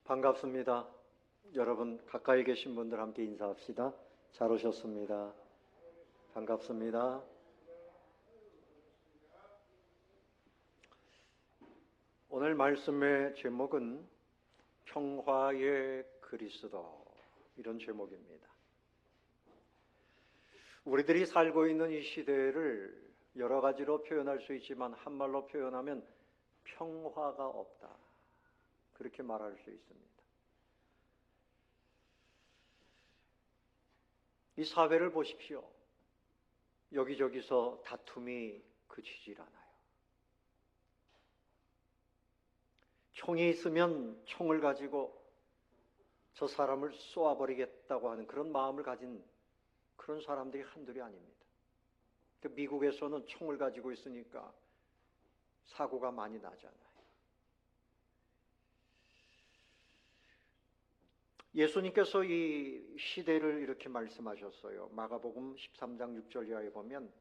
반갑습니다. 여러분 가까이 계신 분들 함께 인사합시다. 잘 오셨습니다. 반갑습니다. 오늘 말씀의 제목은 평화의 그리스도, 이런 제목입니다. 우리들이 살고 있는 이 시대를 여러 가지로 표현할 수 있지만 한말로 표현하면 평화가 없다, 그렇게 말할 수 있습니다. 이 사회를 보십시오. 여기저기서 다툼이 그치질 않아요. 총이 있으면 총을 가지고 저 사람을 쏘아버리겠다고 하는 그런 마음을 가진 그런 사람들이 한둘이 아닙니다. 미국에서는 총을 가지고 있으니까 사고가 많이 나잖아요. 예수님께서 이 시대를 이렇게 말씀하셨어요. 마가복음 13장 6절 이하에 보면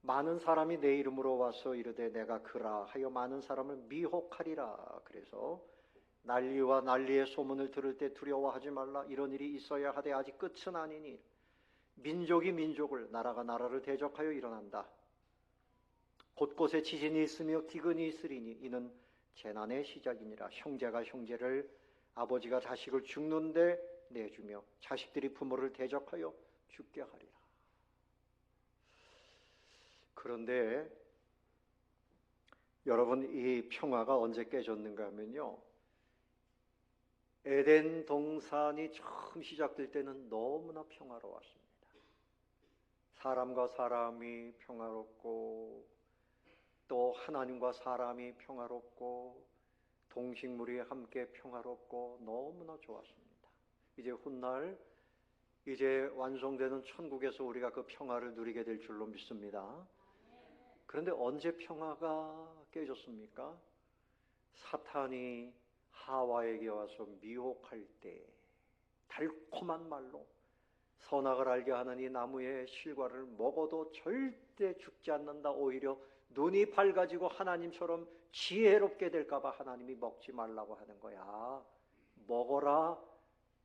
많은 사람이 내 이름으로 와서 이르되 내가 그라 하여 많은 사람을 미혹하리라. 그래서 난리와 난리의 소문을 들을 때 두려워하지 말라. 이런 일이 있어야 하되 아직 끝은 아니니 민족이 민족을, 나라가 나라를 대적하여 일어난다. 곳곳에 지진이 있으며 기근이 있으리니 이는 재난의 시작이니라. 형제가 형제를, 아버지가 자식을 죽는데 내주며 자식들이 부모를 대적하여 죽게 하리라. 그런데 여러분, 이 평화가 언제 깨졌는가 하면요, 에덴 동산이 처음 시작될 때는 너무나 평화로웠습니다. 사람과 사람이 평화롭고 또 하나님과 사람이 평화롭고 동식물이 함께 평화롭고 너무나 좋았습니다. 이제 훗날 이제 완성되는 천국에서 우리가 그 평화를 누리게 될 줄로 믿습니다. 그런데 언제 평화가 깨졌습니까? 사탄이 하와에게 와서 미혹할 때 달콤한 말로 선악을 알게 하는 이 나무의 실과를 먹어도 절대 죽지 않는다, 오히려 눈이 밝아지고 하나님처럼 지혜롭게 될까 봐 하나님이 먹지 말라고 하는 거야. 먹어라,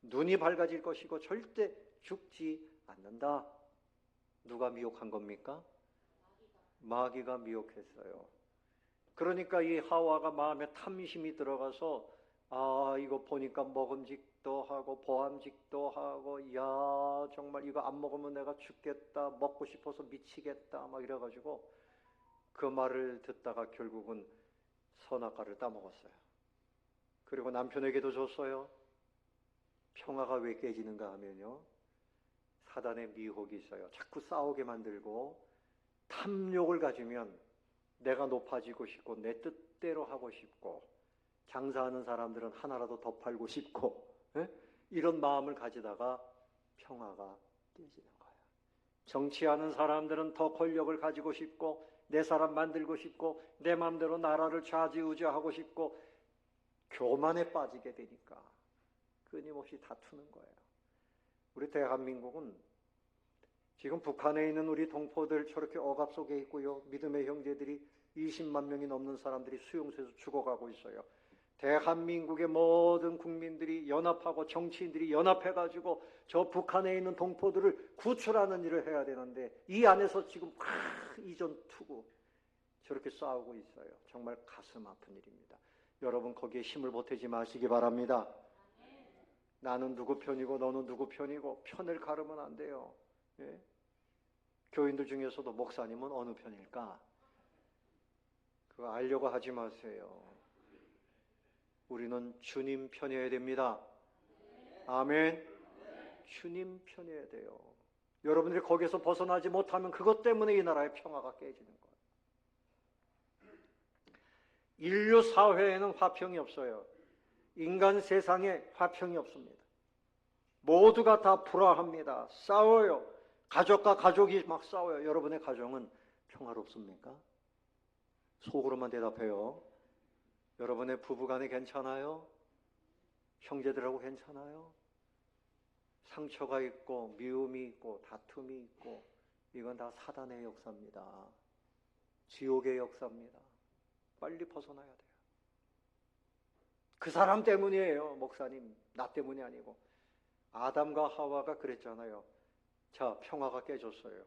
눈이 밝아질 것이고 절대 죽지 않는다. 누가 미혹한 겁니까? 마귀가 미혹했어요. 그러니까 이 하와가 마음에 탐심이 들어가서 이거 보니까 먹음직도 하고 보암직도 하고, 야 정말 이거 안 먹으면 내가 죽겠다, 먹고 싶어서 미치겠다 막 이래가지고 그 말을 듣다가 결국은 선악과를 따먹었어요. 그리고 남편에게도 줬어요. 평화가 왜 깨지는가 하면요, 사단의 미혹이 있어요. 자꾸 싸우게 만들고 탐욕을 가지면 내가 높아지고 싶고 내 뜻대로 하고 싶고, 장사하는 사람들은 하나라도 더 팔고 싶고, 이런 마음을 가지다가 평화가 깨지는 거예요. 정치하는 사람들은 더 권력을 가지고 싶고 내 사람 만들고 싶고 내 마음대로 나라를 좌지우지하고 싶고, 교만에 빠지게 되니까 끊임없이 다투는 거예요. 우리 대한민국은 지금 북한에 있는 우리 동포들 저렇게 억압 속에 있고요, 믿음의 형제들이 20만 명이 넘는 사람들이 수용소에서 죽어가고 있어요. 대한민국의 모든 국민들이 연합하고 정치인들이 연합해가지고 저 북한에 있는 동포들을 구출하는 일을 해야 되는데 이 안에서 지금 이전 투구 저렇게 싸우고 있어요. 정말 가슴 아픈 일입니다. 여러분, 거기에 힘을 보태지 마시기 바랍니다. 나는 누구 편이고 너는 누구 편이고 편을 가르면 안 돼요. 예? 교인들 중에서도 목사님은 어느 편일까? 그거 알려고 하지 마세요. 우리는 주님 편이어야 됩니다. 아멘. 주님 편이어야 돼요. 여러분들이 거기서 벗어나지 못하면 그것 때문에 이 나라의 평화가 깨지는 거예요. 인류 사회에는 화평이 없어요. 인간 세상에 화평이 없습니다. 모두가 다 불화합니다. 싸워요. 가족과 가족이 막 싸워요. 여러분의 가정은 평화롭습니까? 속으로만 대답해요. 여러분의 부부간에 괜찮아요? 형제들하고 괜찮아요? 상처가 있고 미움이 있고 다툼이 있고, 이건 다 사단의 역사입니다. 지옥의 역사입니다. 빨리 벗어나야 돼요. 그 사람 때문이에요, 목사님. 나 때문이 아니고. 아담과 하와가 그랬잖아요. 자, 평화가 깨졌어요.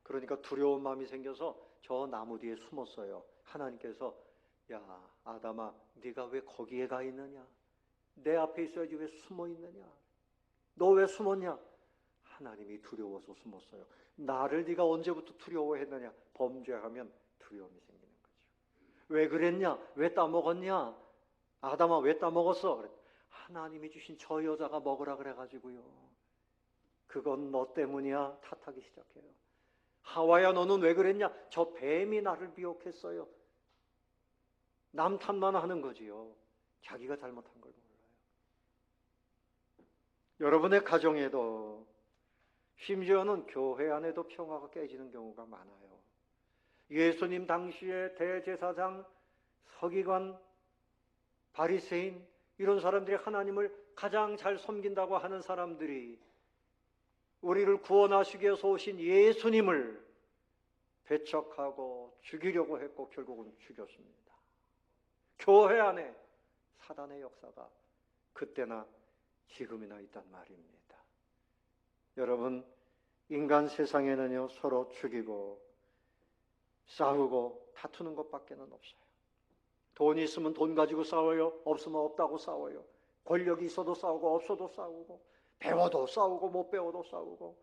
그러니까 두려운 마음이 생겨서 저 나무 뒤에 숨었어요. 하나님께서 야, 아담아, 네가 왜 거기에 가 있느냐? 내 앞에 있어야지 왜 숨어 있느냐? 너 왜 숨었냐? 하나님이 두려워서 숨었어요. 나를 네가 언제부터 두려워했느냐? 범죄하면 두려움이 생기는 거죠. 왜 그랬냐? 왜 따먹었냐? 아담아, 왜 따먹었어? 하나님이 주신 저 여자가 먹으라 그래가지고요. 그건 너 때문이야. 탓하기 시작해요. 하와야, 너는 왜 그랬냐? 저 뱀이 나를 미혹했어요. 남 탓만 하는 거지요. 자기가 잘못한 걸 몰라요. 여러분의 가정에도, 심지어는 교회 안에도 평화가 깨지는 경우가 많아요. 예수님 당시에 대제사장, 서기관, 바리새인, 이런 사람들이 하나님을 가장 잘 섬긴다고 하는 사람들이 우리를 구원하시기 위해서 오신 예수님을 배척하고 죽이려고 했고 결국은 죽였습니다. 교회 안에 사단의 역사가 그때나 지금이나 있단 말입니다. 여러분, 인간 세상에는요, 서로 죽이고 싸우고 다투는 것밖에는 없어요. 돈이 있으면 돈 가지고 싸워요. 없으면 없다고 싸워요. 권력이 있어도 싸우고 없어도 싸우고, 배워도 싸우고 못 배워도 싸우고,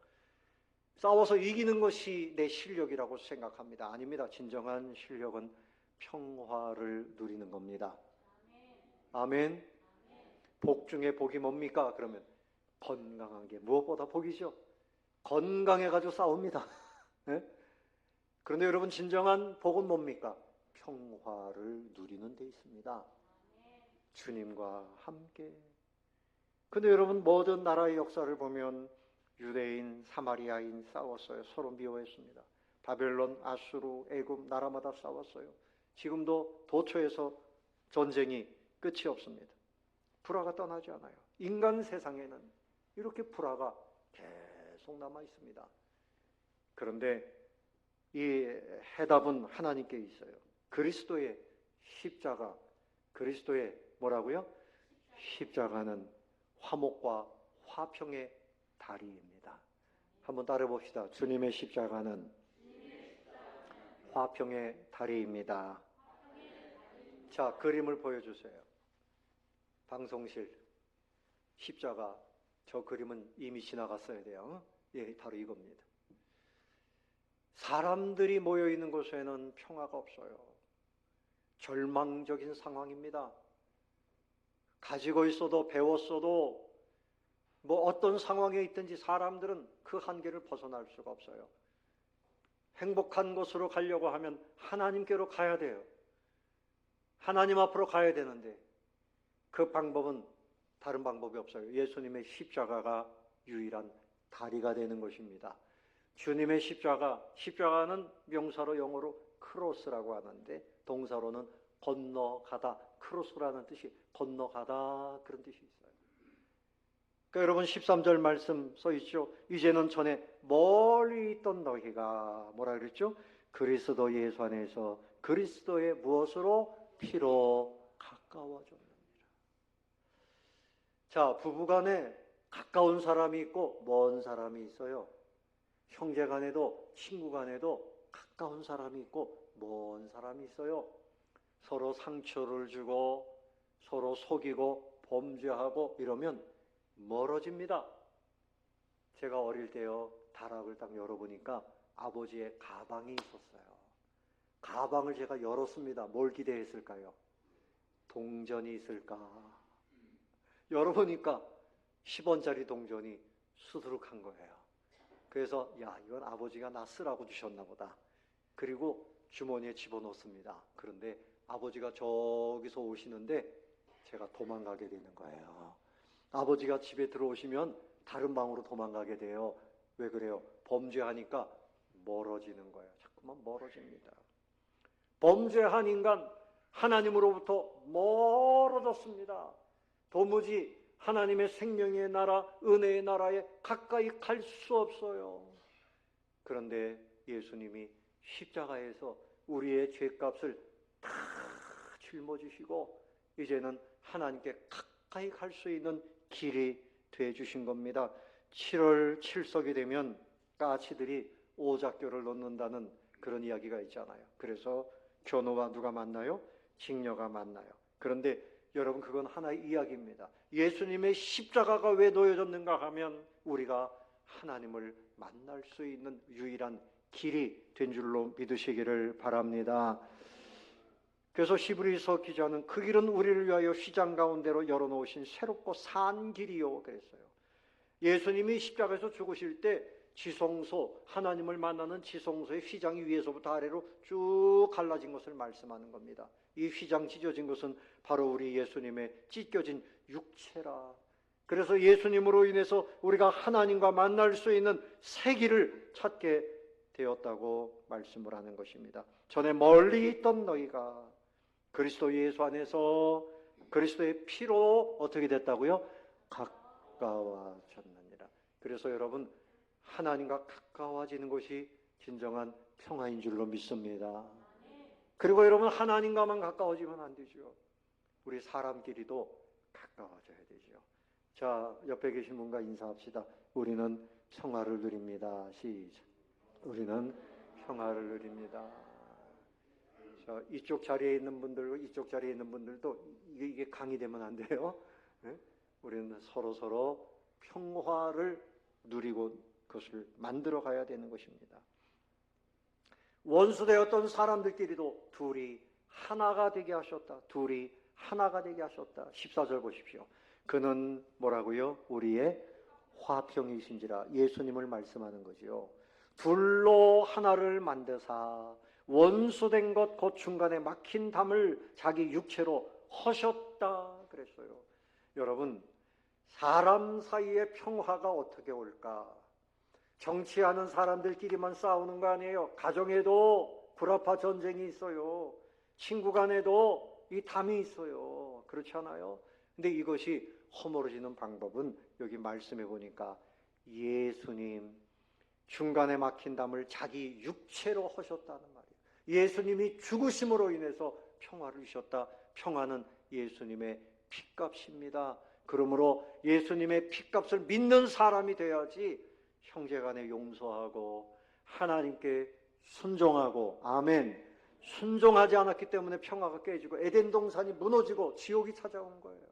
싸워서 이기는 것이 내 실력이라고 생각합니다. 아닙니다. 진정한 실력은 평화를 누리는 겁니다. 아멘. 복 중에 복이 뭡니까? 그러면 건강한 게 무엇보다 복이죠. 건강해가지고 싸웁니다. 네? 그런데 여러분, 진정한 복은 뭡니까? 평화를 누리는 데 있습니다. 주님과 함께. 근데 여러분, 모든 나라의 역사를 보면 유대인, 사마리아인 싸웠어요. 서로 미워했습니다. 바벨론, 아수르, 애굽 나라마다 싸웠어요. 지금도 도처에서 전쟁이 끝이 없습니다. 불화가 떠나지 않아요. 인간 세상에는 이렇게 불화가 계속 남아 있습니다. 그런데 이 해답은 하나님께 있어요. 그리스도의 십자가, 그리스도의 뭐라고요? 십자가는 화목과 화평의 다리입니다. 한번 따라 봅시다. 주님의 십자가는 화평의 다리입니다. 자, 그림을 보여주세요. 방송실 십자가, 저 그림은 이미 지나갔어야 돼요. 예, 바로 이겁니다. 사람들이 모여있는 곳에는 평화가 없어요. 절망적인 상황입니다. 가지고 있어도 배웠어도 뭐 어떤 상황에 있든지 사람들은 그 한계를 벗어날 수가 없어요. 행복한 곳으로 가려고 하면 하나님께로 가야 돼요. 하나님 앞으로 가야 되는데 그 방법은 다른 방법이 없어요. 예수님의 십자가가 유일한 다리가 되는 것입니다. 주님의 십자가는 명사로 영어로 크로스라고 하는데 동사로는 건너가다, 크로스라는 뜻이 건너가다, 그런 뜻이 있어요. 그러니까 여러분, 13절 말씀 써있죠. 이제는 전에 멀리 있던 너희가 뭐라 그랬죠? 그리스도 예수 안에서 그리스도의 무엇으로? 피로 가까워졌느니라. 자, 부부간에 가까운 사람이 있고 먼 사람이 있어요. 형제간에도 친구간에도 가까운 사람이 있고 먼 사람이 있어요. 서로 상처를 주고 서로 속이고 범죄하고 이러면 멀어집니다. 제가 어릴 때요, 다락을 딱 열어보니까 아버지의 가방이 있었어요. 가방을 제가 열었습니다. 뭘 기대했을까요? 동전이 있을까? 열어보니까 10원짜리 동전이 수두룩한 거예요. 그래서 야, 이건 아버지가 나 쓰라고 주셨나 보다. 그리고 주머니에 집어넣습니다. 그런데 아버지가 저기서 오시는데 제가 도망가게 되는 거예요. 아버지가 집에 들어오시면 다른 방으로 도망가게 돼요. 왜 그래요? 범죄하니까 멀어지는 거예요. 자꾸만 멀어집니다. 범죄한 인간, 하나님으로부터 멀어졌습니다. 도무지 하나님의 생명의 나라, 은혜의 나라에 가까이 갈 수 없어요. 그런데 예수님이 십자가에서 우리의 죄값을 다 짊어지시고 이제는 하나님께 가까이 갈 수 있는 길이 되어 주신 겁니다. 7월 7석이 되면 까치들이 오작교를 놓는다는 그런 이야기가 있잖아요. 그래서 견우와 누가 만나요? 직녀가 만나요. 그런데 여러분, 그건 하나의 이야기입니다. 예수님의 십자가가 왜 놓여졌는가 하면 우리가 하나님을 만날 수 있는 유일한 길이 된 줄로 믿으시기를 바랍니다. 그래서 히브리서 기자는 그 길은 우리를 위하여 휘장 가운데로 열어놓으신 새롭고 산 길이요 그랬어요. 예수님이 십자가에서 죽으실 때 지성소, 하나님을 만나는 지성소의 휘장이 위에서부터 아래로 쭉 갈라진 것을 말씀하는 겁니다. 이 휘장 찢어진 것은 바로 우리 예수님의 찢겨진 육체라. 그래서 예수님으로 인해서 우리가 하나님과 만날 수 있는 새 길을 찾게 되었다고 말씀을 하는 것입니다. 전에 멀리 있던 너희가 그리스도 예수 안에서 그리스도의 피로 어떻게 됐다고요? 가까워졌느니라. 그래서 여러분, 하나님과 가까워지는 것이 진정한 평화인 줄로 믿습니다. 그리고 여러분, 하나님과만 가까워지면 안 되죠. 우리 사람끼리도 가까워져야 되죠. 자, 옆에 계신 분과 인사합시다. 우리는 평화를 누립니다. 시작. 우리는 평화를 누립니다. 자, 이쪽 자리에 있는 분들과 이쪽 자리에 있는 분들도 이게 강의되면 안 돼요. 네? 우리는 서로 평화를 누리고 그것을 만들어 가야 되는 것입니다. 원수되었던 사람들끼리도 둘이 하나가 되게 하셨다. 둘이 하나가 되게 하셨다. 14절 보십시오. 그는 뭐라고요? 우리의 화평이신지라. 예수님을 말씀하는 거지요. 둘로 하나를 만드사 원수된 것 곧 중간에 막힌 담을 자기 육체로 허셨다 그랬어요. 여러분, 사람 사이의 평화가 어떻게 올까? 정치하는 사람들끼리만 싸우는 거 아니에요. 가정에도 불화파 전쟁이 있어요. 친구 간에도 이 담이 있어요. 그렇지 않아요? 근데 이것이 허물어지는 방법은 여기 말씀해 보니까 예수님 중간에 막힌 담을 자기 육체로 허셨다는 말이에요. 예수님이 죽으심으로 인해서 평화를 주셨다. 평화는 예수님의 핏값입니다. 그러므로 예수님의 핏값을 믿는 사람이 돼야지 형제간에 용서하고 하나님께 순종하고, 아멘, 순종하지 않았기 때문에 평화가 깨지고 에덴 동산이 무너지고 지옥이 찾아온 거예요.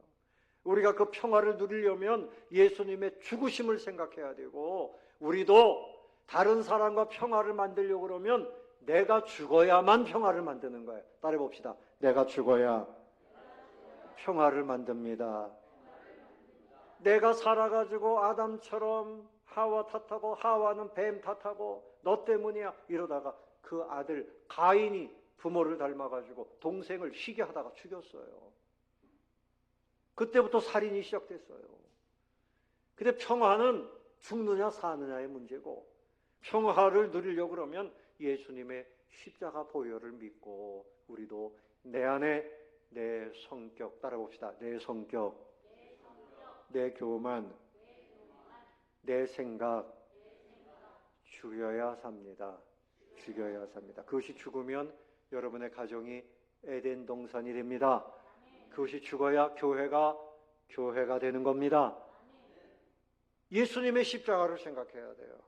우리가 그 평화를 누리려면 예수님의 죽으심을 생각해야 되고, 우리도 다른 사람과 평화를 만들려고 그러면 내가 죽어야만 평화를 만드는 거예요. 따라해 봅시다. 내가 죽어야 평화를 만듭니다. 내가 살아가지고 아담처럼 하와 탓하고 하와는 뱀 탓하고 너 때문이야 이러다가 그 아들 가인이 부모를 닮아가지고 동생을 희게 하다가 죽였어요. 그때부터 살인이 시작됐어요. 근데 평화는 죽느냐 사느냐의 문제고, 평화를 누리려고 그러면 예수님의 십자가 보혈을 믿고 우리도 내 안에 내 성격, 따라봅시다. 내 성격, 내 교만, 내 생각 죽여야 삽니다. 죽여야 삽니다. 그것이 죽으면 여러분의 가정이 에덴 동산이 됩니다. 그것이 죽어야 교회가 되는 겁니다. 예수님의 십자가를 생각해야 돼요.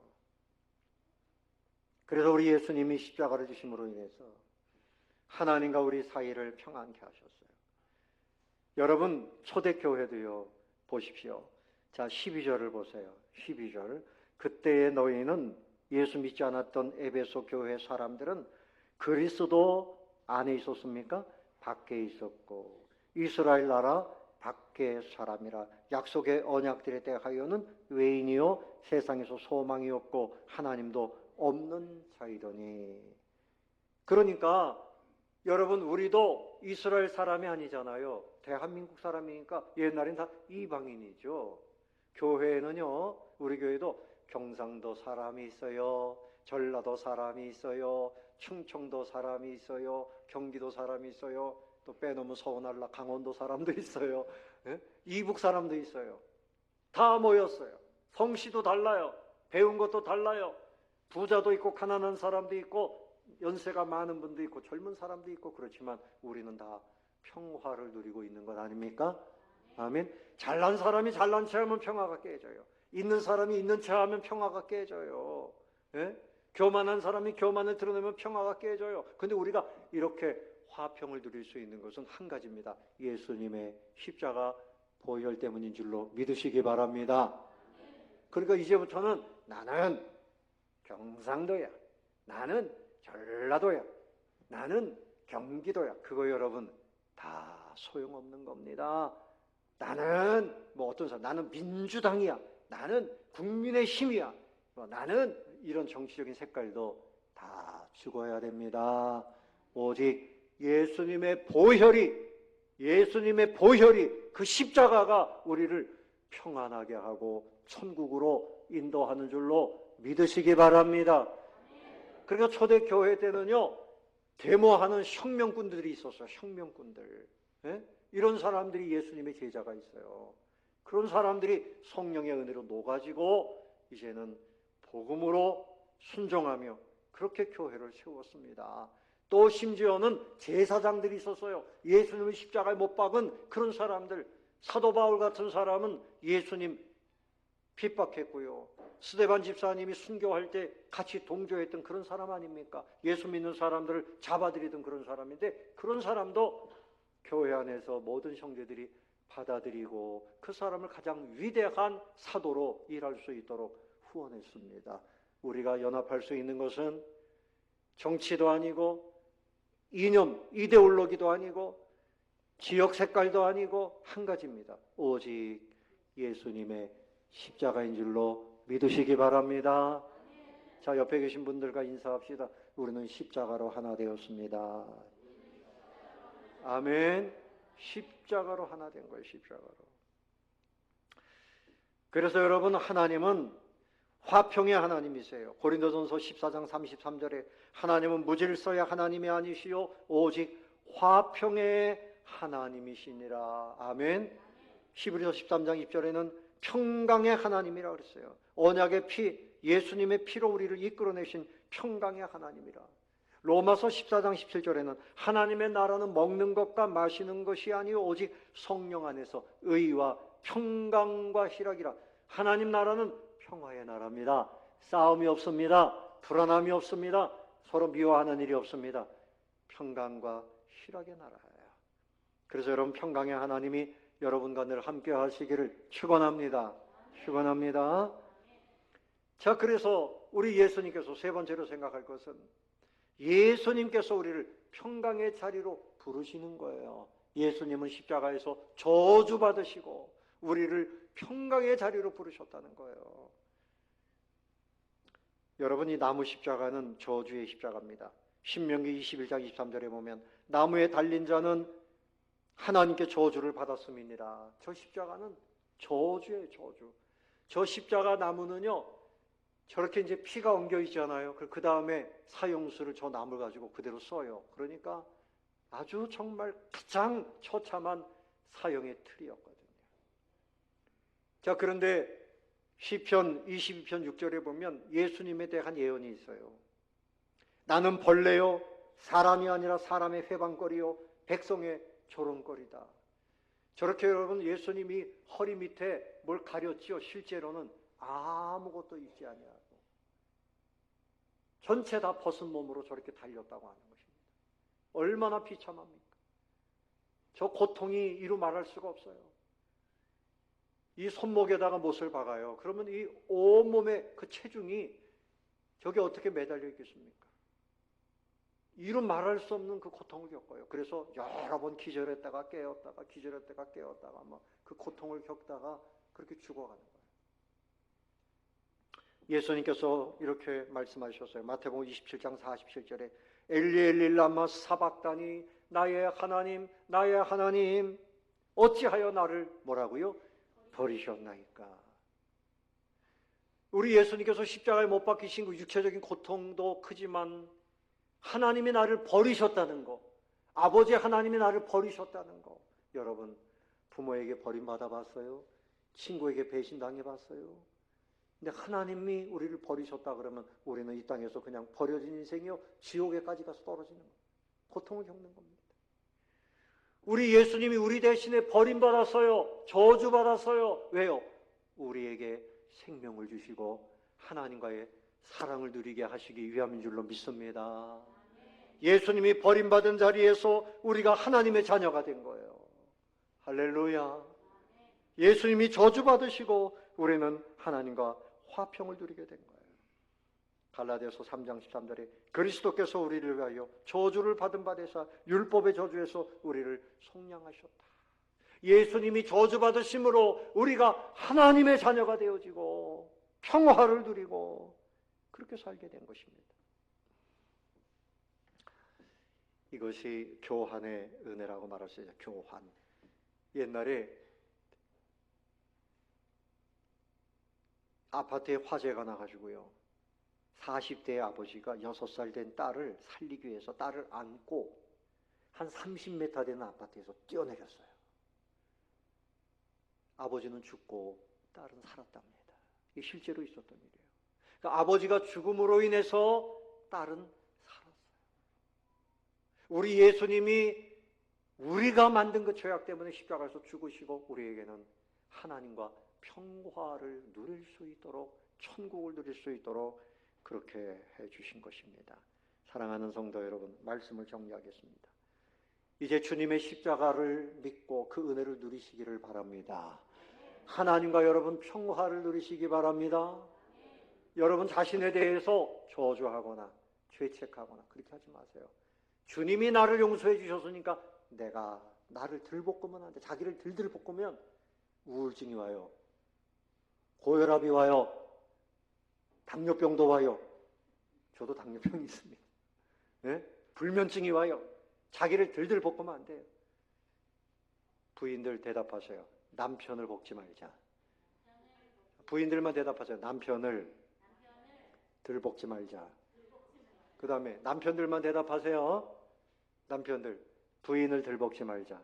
그래서 우리 예수님이 십자가를 지심으로 인해서 하나님과 우리 사이를 평안케 하셨어요. 여러분, 초대교회도요, 보십시오. 자, 12절을 보세요. 12절. 그때의 너희는, 예수 믿지 않았던 에베소 교회 사람들은 그리스도 안에 있었습니까? 밖에 있었고, 이스라엘 나라 밖에 사람이라. 약속의 언약들에 대하여는 외인이요 세상에서 소망이 없고 하나님도 없는 자이더니. 그러니까 여러분, 우리도 이스라엘 사람이 아니잖아요. 대한민국 사람이니까 옛날엔 다 이방인이죠. 교회는요, 우리 교회도 경상도 사람이 있어요, 전라도 사람이 있어요, 충청도 사람이 있어요, 경기도 사람이 있어요, 또 빼놓으면 서운할라 강원도 사람도 있어요, 이북 사람도 있어요. 다 모였어요. 성씨도 달라요. 배운 것도 달라요. 부자도 있고 가난한 사람도 있고 연세가 많은 분도 있고 젊은 사람도 있고, 그렇지만 우리는 다 평화를 누리고 있는 것 아닙니까? 아멘. 잘난 사람이 잘난 체하면 평화가 깨져요. 있는 사람이 있는 체하면 평화가 깨져요. 예? 교만한 사람이 교만을 드러내면 평화가 깨져요. 근데 우리가 이렇게 화평을 누릴 수 있는 것은 한 가지입니다. 예수님의 십자가 보혈 때문인 줄로 믿으시기 바랍니다. 그러니까 이제부터는 나는 경상도야, 나는 전라도야, 나는 경기도야, 그거 여러분 다 소용없는 겁니다. 나는 뭐 어떤 사람, 나는 민주당이야, 나는 국민의힘이야, 나는 이런 정치적인 색깔도 다 죽어야 됩니다. 오직 예수님의 보혈이 그 십자가가 우리를 평안하게 하고 천국으로 인도하는 줄로 믿으시기 바랍니다. 그러니까 초대교회 때는요, 데모하는 혁명꾼들이 있었어요. 혁명꾼들. 예? 이런 사람들이 예수님의 제자가 있어요. 그런 사람들이 성령의 은혜로 녹아지고 이제는 복음으로 순종하며 그렇게 교회를 세웠습니다. 또 심지어는 제사장들이 있었어요. 예수님을 십자가에 못 박은 그런 사람들. 사도 바울 같은 사람은 예수님 핍박했고요. 스데반 집사님이 순교할 때 같이 동조했던 그런 사람 아닙니까? 예수 믿는 사람들을 잡아들이던 그런 사람인데 그런 사람도 교회 안에서 모든 형제들이 받아들이고 그 사람을 가장 위대한 사도로 일할 수 있도록 후원했습니다. 우리가 연합할 수 있는 것은 정치도 아니고 이념, 이데올로기도 아니고 지역 색깔도 아니고 한 가지입니다. 오직 예수님의 십자가인 줄로 믿으시기 바랍니다. 자, 옆에 계신 분들과 인사합시다. 우리는 십자가로 하나 되었습니다. 아멘. 십자가로 하나 된 거예요. 십자가로. 그래서 여러분, 하나님은 화평의 하나님이세요. 고린도전서 14장 33절에 하나님은 무질서의 하나님이 아니시요 오직 화평의 하나님이시니라. 아멘. 히브리서 13장 2절에는 평강의 하나님이라 그랬어요. 언약의 피, 예수님의 피로 우리를 이끌어내신 평강의 하나님이라. 로마서 14장 17절에는 하나님의 나라는 먹는 것과 마시는 것이 아니요 오직 성령 안에서 의와 평강과 희락이라. 하나님 나라는 평화의 나라입니다. 싸움이 없습니다. 불안함이 없습니다. 서로 미워하는 일이 없습니다. 평강과 희락의 나라예요. 그래서 여러분, 평강의 하나님이 여러분과 늘 함께 하시기를 축원합니다. 축원합니다. 자, 그래서 우리 예수님께서 세 번째로 생각할 것은 예수님께서 우리를 평강의 자리로 부르시는 거예요. 예수님은 십자가에서 저주받으시고 우리를 평강의 자리로 부르셨다는 거예요. 여러분, 이 나무 십자가는 저주의 십자가입니다. 신명기 21장 23절에 보면 나무에 달린 자는 하나님께 저주를 받았음이니라. 저 십자가는 저주예요, 저주. 저 십자가 나무는요, 저렇게 이제 피가 엉겨 있잖아요. 그 다음에 사형수를 저 나무를 가지고 그대로 써요. 그러니까 아주 정말 가장 처참한 사형의 틀이었거든요. 자, 그런데 시편 22편 6절에 보면 예수님에 대한 예언이 있어요. 나는 벌레요, 사람이 아니라 사람의 회방거리요, 백성의 조롱거리다. 저렇게 여러분, 예수님이 허리 밑에 뭘 가렸지요? 실제로는 아무것도 입지 아니하고 전체 다 벗은 몸으로 저렇게 달렸다고 하는 것입니다. 얼마나 비참합니까? 저 고통이 이루 말할 수가 없어요. 이 손목에다가 못을 박아요. 그러면 이 온몸의 그 체중이 저게 어떻게 매달려 있겠습니까? 이루 말할 수 없는 그 고통을 겪어요. 그래서 여러 번 기절했다가 깨었다가 기절했다가 깨었다가 막 그 고통을 겪다가 그렇게 죽어가는 거예요. 예수님께서 이렇게 말씀하셨어요. 마태복음 27장 47절에 엘리 엘리 라마 사박다니 나의 하나님 어찌하여 나를 뭐라고요? 버리셨나이까. 우리 예수님께서 십자가에 못 박히신 그 육체적인 고통도 크지만 하나님이 나를 버리셨다는 거, 아버지 하나님이 나를 버리셨다는 거. 여러분, 부모에게 버림받아 봤어요? 친구에게 배신당해 봤어요? 근데 하나님이 우리를 버리셨다 그러면 우리는 이 땅에서 그냥 버려진 인생이요, 지옥에까지 가서 떨어지는 거예요. 고통을 겪는 겁니다. 우리 예수님이 우리 대신에 버림받았어요. 저주받았어요. 왜요? 우리에게 생명을 주시고 하나님과의 사랑을 누리게 하시기 위함인 줄로 믿습니다. 예수님이 버림받은 자리에서 우리가 하나님의 자녀가 된 거예요. 할렐루야. 예수님이 저주받으시고 우리는 하나님과 화평을 누리게 된 거예요. 갈라디아서 3장 13절에 그리스도께서 우리를 위하여 저주를 받은 바 되사 율법의 저주에서 우리를 속량하셨다. 예수님이 저주받으심으로 우리가 하나님의 자녀가 되어지고 평화를 누리고 그렇게 살게 된 것입니다. 이것이 교환의 은혜라고 말할 수 있죠. 교환. 옛날에 아파트에 화재가 나가지고요. 40대의 아버지가 6살 된 딸을 살리기 위해서 딸을 안고 한 30m 되는 아파트에서 뛰어내렸어요. 아버지는 죽고 딸은 살았답니다. 이게 실제로 있었던 일이에요. 그러니까 아버지가 죽음으로 인해서 딸은 살았어요. 우리 예수님이 우리가 만든 그 죄악 때문에 십자가에서 죽으시고 우리에게는 하나님과 평화를 누릴 수 있도록, 천국을 누릴 수 있도록 그렇게 해주신 것입니다. 사랑하는 성도 여러분, 말씀을 정리하겠습니다. 이제 주님의 십자가를 믿고 그 은혜를 누리시기를 바랍니다. 하나님과 여러분 평화를 누리시기 바랍니다. 여러분 자신에 대해서 저주하거나 죄책하거나 그렇게 하지 마세요. 주님이 나를 용서해 주셨으니까 내가 나를 들볶으면 안 돼. 자기를 들들 볶으면 우울증이 와요. 고혈압이 와요. 당뇨병도 와요. 저도 당뇨병이 있습니다. 네? 불면증이 와요. 자기를 들들 볶으면 안 돼요. 부인들 대답하세요. 남편을 볶지 말자. 부인들만 대답하세요. 남편을 들 볶지 말자. 그 다음에 남편들만 대답하세요. 남편들 부인을 들 볶지 말자.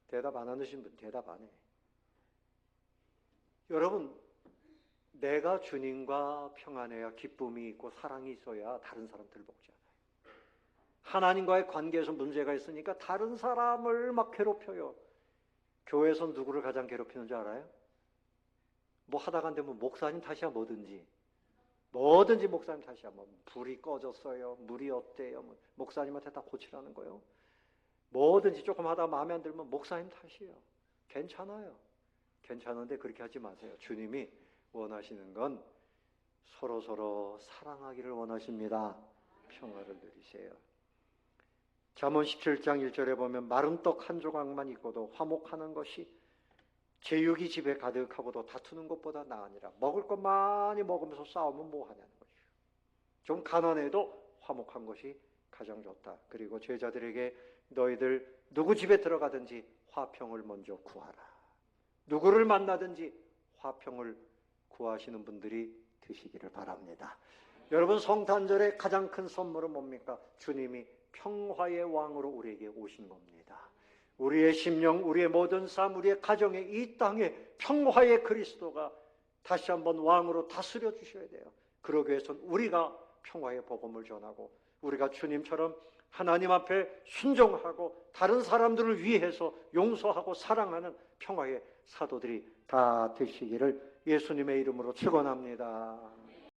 대답 안 하신 분 대답 안 해. 여러분, 내가 주님과 평안해야 기쁨이 있고 사랑이 있어야 다른 사람들 볶지 않아요. 하나님과의 관계에서 문제가 있으니까 다른 사람을 막 괴롭혀요. 교회에서 누구를 가장 괴롭히는 줄 알아요? 뭐 하다가 안 되면 목사님 탓이야. 뭐든지 목사님 탓이야. 뭐 불이 꺼졌어요. 물이 어때요. 뭐 목사님한테 다 고치라는 거예요. 뭐든지 조금 하다가 마음에 안 들면 목사님 탓이에요. 괜찮아요. 괜찮은데 그렇게 하지 마세요. 주님이 원하시는 건 서로 사랑하기를 원하십니다. 평화를 누리세요. 잠언 17장 1절에 보면 마른 떡 한 조각만 있고도 화목하는 것이 제육이 집에 가득하고도 다투는 것보다 나으니라. 먹을 것 많이 먹으면서 싸우면 뭐 하냐는 것이죠. 좀 가난해도 화목한 것이 가장 좋다. 그리고 제자들에게 너희들 누구 집에 들어가든지 화평을 먼저 구하라. 누구를 만나든지 화평을 구하시는 분들이 되시기를 바랍니다. 여러분, 성탄절의 가장 큰 선물은 뭡니까? 주님이 평화의 왕으로 우리에게 오신 겁니다. 우리의 심령, 우리의 모든 삶, 우리의 가정에, 이 땅에 평화의 그리스도가 다시 한번 왕으로 다스려 주셔야 돼요. 그러기 위해서는 우리가 평화의 복음을 전하고 우리가 주님처럼 하나님 앞에 순종하고 다른 사람들을 위해서 용서하고 사랑하는 평화의 사도들이 다 되시기를 예수님의 이름으로 축원합니다.